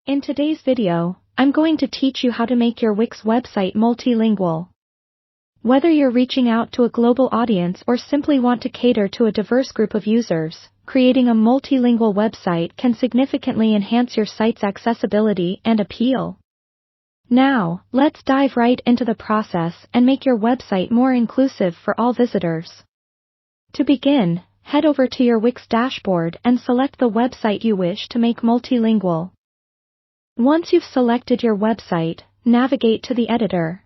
In today's video, I'm going to teach you how to make your Wix website multilingual. Whether you're reaching out to a global audience or simply want to cater to a diverse group of users, creating a multilingual website can significantly enhance your site's accessibility and appeal. Now, let's dive right into the process and make your website more inclusive for all visitors. To begin, head over to your Wix dashboard and select the website you wish to make multilingual. Once you've selected your website, navigate to the editor.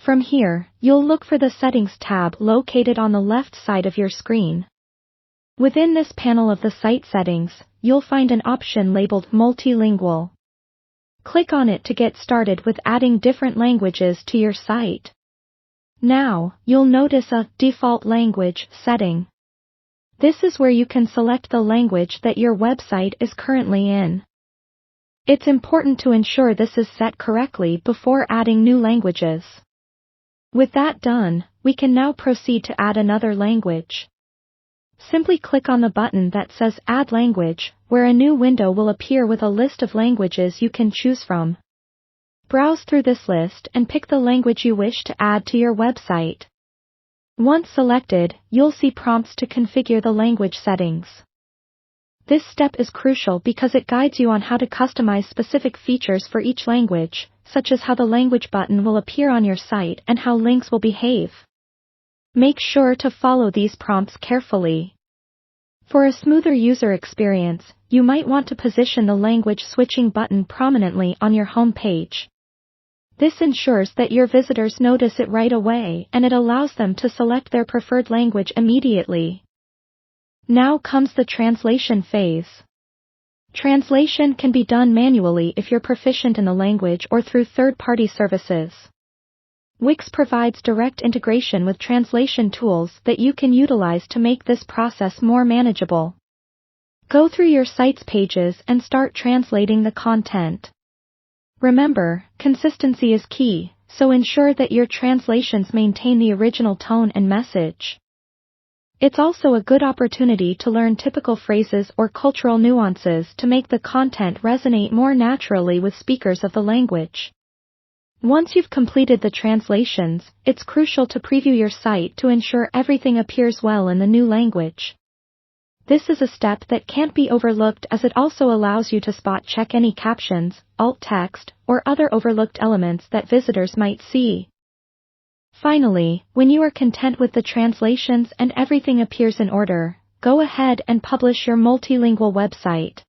From here, you'll look for the Settings tab located on the left side of your screen. Within this panel of the site settings, you'll find an option labeled Multilingual. Click on it to get started with adding different languages to your site. Now, you'll notice a Default Language setting. This is where you can select the language that your website is currently in. It's important to ensure this is set correctly before adding new languages. With that done, we can now proceed to add another language. Simply click on the button that says Add Language, where a new window will appear with a list of languages you can choose from. Browse through this list and pick the language you wish to add to your website. Once selected, you'll see prompts to configure the language settings. This step is crucial because it guides you on how to customize specific features for each language, such as how the language button will appear on your site and how links will behave. Make sure to follow these prompts carefully. For a smoother user experience, you might want to position the language switching button prominently on your home page. This ensures that your visitors notice it right away and it allows them to select their preferred language immediately. Now comes the translation phase. Translation can be done manually if you're proficient in the language or through third-party services. Wix provides direct integration with translation tools that you can utilize to make this process more manageable. Go through your site's pages and start translating the content. Remember, consistency is key, so ensure that your translations maintain the original tone and message. It's also a good opportunity to learn typical phrases or cultural nuances to make the content resonate more naturally with speakers of the language. Once you've completed the translations, it's crucial to preview your site to ensure everything appears well in the new language. This is a step that can't be overlooked as it also allows you to spot check any captions, alt text, or other overlooked elements that visitors might see. Finally, when you are content with the translations and everything appears in order, go ahead and publish your multilingual website.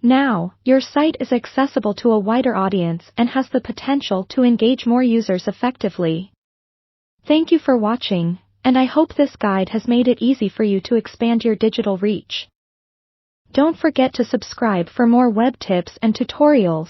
Now, your site is accessible to a wider audience and has the potential to engage more users effectively. Thank you for watching, and I hope this guide has made it easy for you to expand your digital reach. Don't forget to subscribe for more web tips and tutorials.